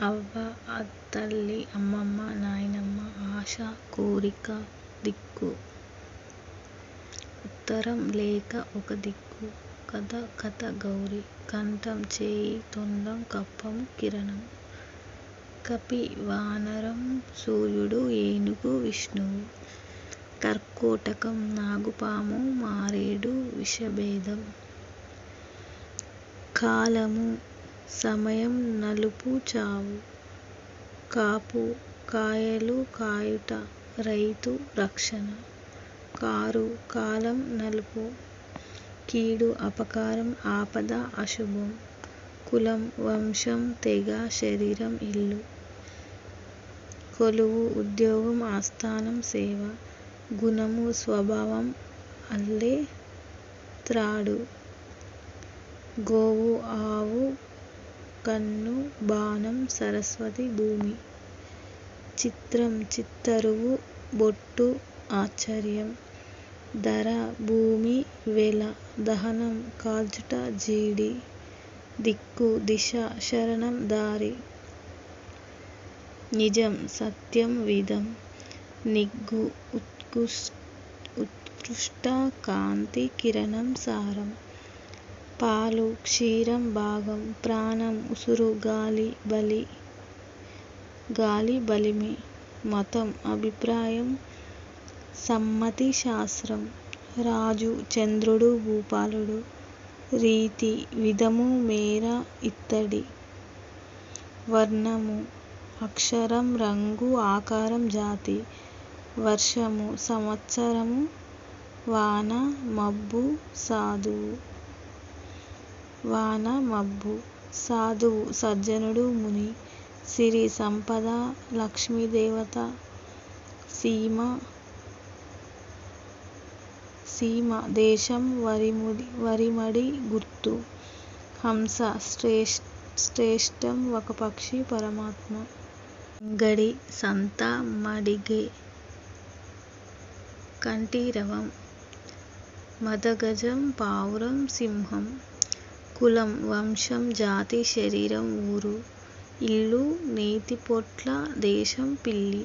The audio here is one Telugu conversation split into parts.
అవ్వ, తల్లి, అమ్మమ్మ, నాయనమ్మ, ఆశ, కోరిక, దిక్కు, ఉత్తరం, లేఖ, ఒక దిక్కు, కథ గౌరి, కంఠం, చేయి, తొండం, కప్పము, కిరణం, కపి, వానరం, సూర్యుడు, ఏనుగు, విష్ణువు, కర్కోటకం, నాగుపాము, మారేడు, విషభేదం, కాలము, సమయం, నలుపు, చావు, కాపు, కాయలు, కాయుట, రైతు, రక్షణ, కారు, కాలం, నలుపు, కీడు, అపకారం, ఆపద, అశుభం, కులం, వంశం, తెగ, శరీరం, ఇల్లు, కొలువు, ఉద్యోగం, ఆస్థానం, సేవ, గుణము, స్వభావం, అల్లె, త్రాడు, గోవు, ఆవు, కన్ను, బాణం, సరస్వతి, భూమి, చిత్రం, చిత్తరువు, బొట్టు, ఆశ్చర్యం, ధర, భూమి, వెల, దహనం, కాల్చుట, జీడి, దిక్కు, దిశ, శరణం, దారి, నిజం, సత్యం, విధం, నిగ్గు, ఉత్కృష్ట, కాంతి, కిరణం, సారం, పాలు, క్షీరం, భాగం, ప్రాణం, ఉసురు, గాలి, బలిమి, మతం, అభిప్రాయం, సమ్మతి, శాస్త్రం, రాజు, చంద్రుడు, భూపాలుడు, రీతి, విధము, మేర, ఇత్తడి, వర్ణము, అక్షరం, రంగు, ఆకారం, జాతి, వర్షము, సంవత్సరము, వాన, మబ్బు, సాధువు, సజ్జనుడు, ముని, సిరి, సంపద, లక్ష్మీదేవత, సీమ, దేశం, వరిమడి, గుర్తు, హంస, శ్రేష్టం, ఒక పక్షి, పరమాత్మ, అంగడి, సంత, మడిగె, కంఠీరవం, మదగజం, పావురం, సింహం, కులం, వంశం, జాతి, శరీరం, ఊరు, ఇల్లు, నేతిపొట్ల, దేశం, పిల్లి,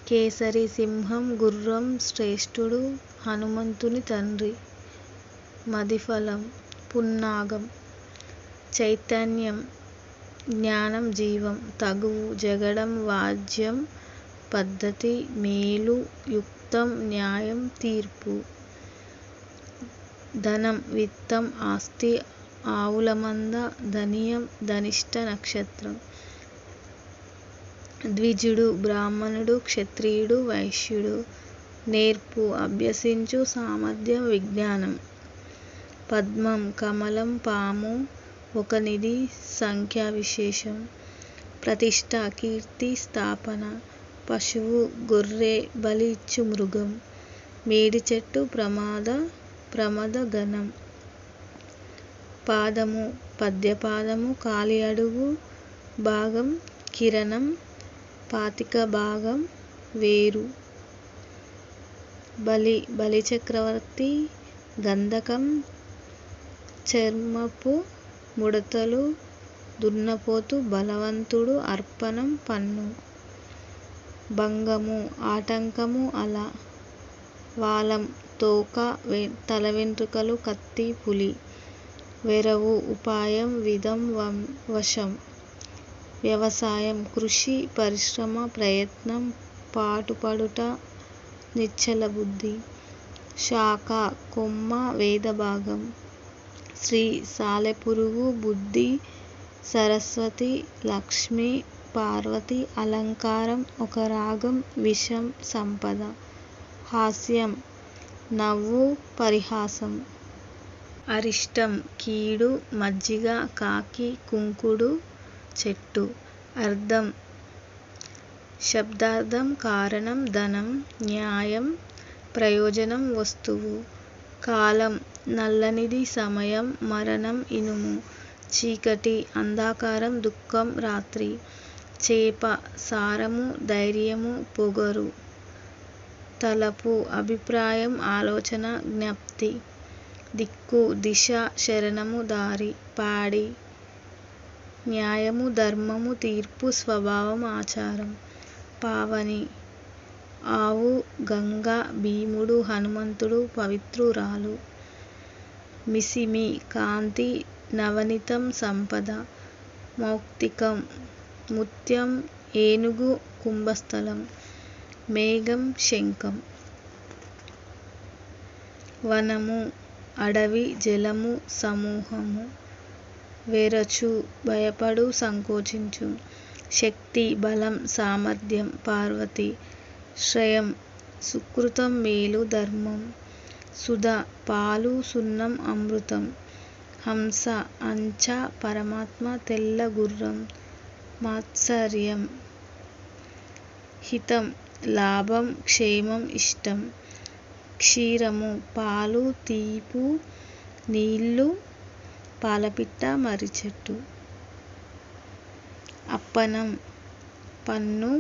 కేసరి, సింహం, గుర్రం, శ్రేష్ఠుడు, హనుమంతుని తండ్రి, మదిఫలం, పున్నాగం, చైతన్యం, జ్ఞానం, జీవం, తగువు, జగడం, వాజ్యం, పద్ధతి, మేలు, యుక్తం, న్యాయం, తీర్పు, ధనం, విత్తం, ఆస్తి, ఆవులమంద, ధనియం, ధనిష్ట నక్షత్రం, ద్విజుడు, బ్రాహ్మణుడు, క్షత్రియుడు, వైశ్యుడు, నేర్పు, అభ్యసించు, సామర్థ్యం, విజ్ఞానం, పద్మం, కమలం, పాము, ఒక నిధి, సంఖ్యా విశేషం, ప్రతిష్ఠ, కీర్తి, స్థాపన, పశువు, గొర్రె, బలి ఇచ్చు మృగం, మేడి చెట్టు, ప్రమద గణం, పాదము, పద్యపాదము, కాలి అడుగు, భాగం, కిరణం, పాతిక భాగం, వేరు, బలిచక్రవర్తి, గంధకం, చర్మపు ముడతలు, దున్నపోతు, బలవంతుడు, అర్పణం, పన్ను, భంగము, ఆటంకము, అల, వాలం, తోక, తల వెంట్రుకలు, కత్తి, పులి, వెరవు, ఉపాయం, విధం, వశం, వ్యవసాయం, కృషి, పరిశ్రమ, ప్రయత్నం, పాటుపడుట, నిశ్చల బుద్ధి, శాఖ, కొమ్మ, వేద భాగం, శ్రీ, సాలెపురుగు, బుద్ధి, సరస్వతి, లక్ష్మి, పార్వతి, అలంకారం, ఒక రాగం, విషం, సంపద, హాస్యం, నవ్వు, పరిహాసం, అరిష్టం, కీడు, మజ్జిగ, కాకి, కుంకుడు, చెట్టు, అర్థం, శబ్దార్థం, కారణం, ధనం, న్యాయం, ప్రయోజనం, వస్తువు, కాలం, నల్లనిది, సమయం, మరణం, ఇనుము, చీకటి, అంధకారం, దుఃఖం, రాత్రి, చేప, సారము, ధైర్యము, పొగరు, తలపు, అభిప్రాయం, ఆలోచన, న్యాయము ధర్మము తీర్పు స్వభావం ఆచారం. పావని ఆవు గంగ భీముడు హనుమంతుడు పవిత్రురాలు. మిసిమి కాంతి నవనీతం సంపద. మౌక్తికం ముత్యం ఏనుగు కుంభస్థలం. మేఘం శంఖం. వనము అడవి జలము సమూహము. వెరచు భయపడు సంకోచించు. శక్తి బలం సామర్థ్యం పార్వతి. శ్రయం సుకృతం మేలు ధర్మం. సుధ పాలు సున్నం అమృతం. హంస అంచ పరమాత్మ తెల్ల గుర్రం. మాత్సర్యం హితం లాభం క్షేమం ఇష్టం. క్షీరము పాలు తీపు నీళ్ళు పాలపిట్ట మర్రిచెట్టు. అప్పనం పన్ను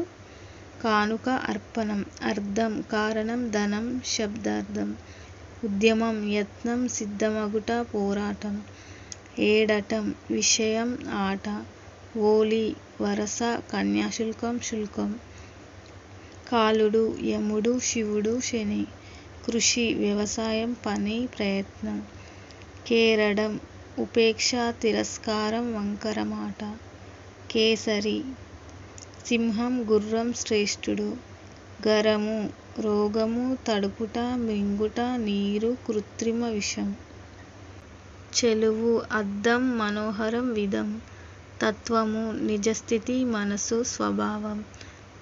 కానుక అర్పణం. అర్థం కారణం ధనం శబ్దార్థం. ఉద్యమం యత్నం సిద్ధమగుట పోరాటం. ఏడటం విషయం ఆట. ఓలి వరస కన్యాశుల్కం శుల్కం. కాలుడు యముడు శివుడు శని. కృషి వ్యవసాయం పని ప్రయత్నం. కేరడం ఉపేక్ష తిరస్కారం వంకర మాట. కేసరి సింహం గుర్రం శ్రేష్ఠుడు. గరము రోగము తడుపుట మింగుట నీరు కృత్రిమ విషం. చెలువు అద్దం మనోహరం విధం. తత్వము నిజస్థితి మనసు స్వభావం.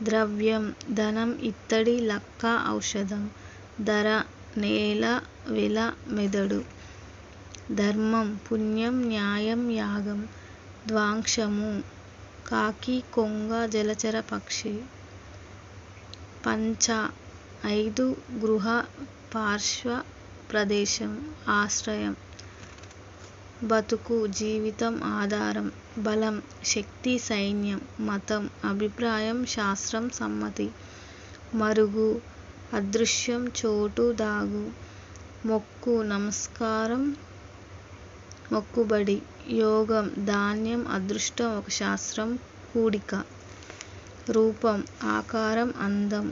ద్రవ్యం ధనం ఇత్తడి లక్క ఔషధం. ధర నేల వెల మెదడు. ధర్మం పుణ్యం న్యాయం యాగం. ద్వాంశము కాకి కొంగ జలచర పక్షి. పంచ ఐదు గృహ పార్శ్వ ప్రదేశం ఆశ్రయం. బతుకు జీవితం ఆధారం. బలం శక్తి సైన్యం. మతం అభిప్రాయం శాస్త్రం సమ్మతి. మరుగు అదృశ్యం చోటు దాగు. మొక్కు నమస్కారం మొక్కుబడి. యోగం ధాన్యం అదృష్టం ఒక శాస్త్రం కూడిక. రూపం ఆకారం అందం.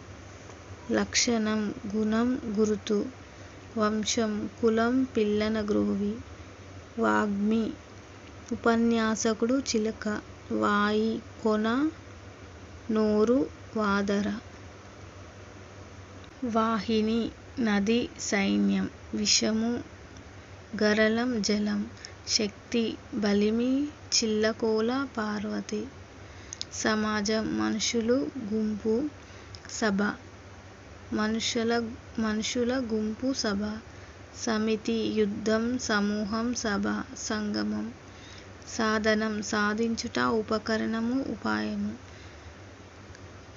లక్షణం గుణం గురుతు. వంశం కులం పిల్లన గ్రోవి. వాగ్మి ఉపన్యాసకుడు చిలక. వాయి కొన నోరు వాదర. వాహిని నది సైన్యం. విషము గరళం జలం. శక్తి బలిమి చిల్లకోల పార్వతి. సమాజం మనుషులు గుంపు సభ. మనుషుల గుంపు సభ. సమితి యుద్ధం సమూహం సభ సంగమం. సాధనం సాధించుట ఉపకరణము ఉపాయము.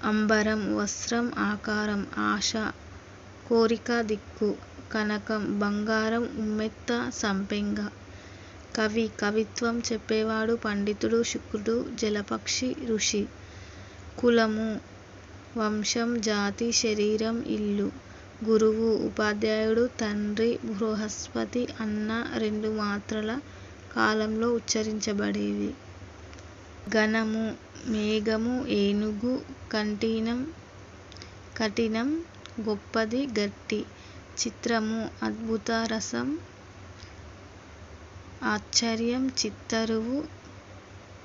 అంబరం వస్త్రం ఆకారం. ఆశ కోరిక దిక్కు. కనకం బంగారం ఉమ్మెత్త సంపెంగ. కవి కవిత్వం చెప్పేవాడు పండితుడు శుక్రుడు జలపక్షి ఋషి. కులము వంశం జాతి శరీరం ఇల్లు. గురువు ఉపాధ్యాయుడు తండ్రి బృహస్పతి అన్న 2 మాత్రల కాలంలో ఉచ్చరించబడేవి. గణము మేఘము ఏనుగు కఠినం గొప్పది గట్టి. చిత్రము అద్భుత రసం ఆశ్చర్యం. చిత్తరువు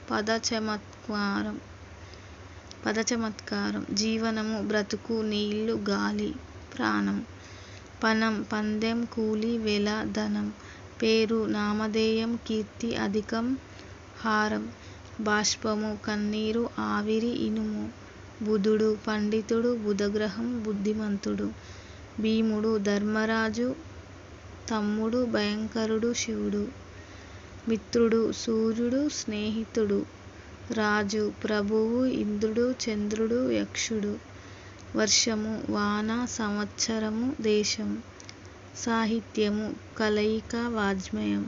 పదచమత్కారం. జీవనము బ్రతుకు నీళ్లు గాలి ప్రాణం. పనం పందెం కూలి వెల ధనం. పేరు నామధేయం కీర్తి అధికం హారం. బాష్పము కన్నీరు ఆవిరి ఇనుము. బుధుడు పండితుడు బుధగ్రహం బుద్ధిమంతుడు. భీముడు ధర్మరాజు తమ్ముడు భయంకరుడు శివుడు. మిత్రుడు సూర్యుడు స్నేహితుడు. రాజు ప్రభువు ఇంద్రుడు చంద్రుడు యక్షుడు. వర్షము వాన సంవత్సరము దేశం. సాహిత్యము కలయిక వాజ్మయం.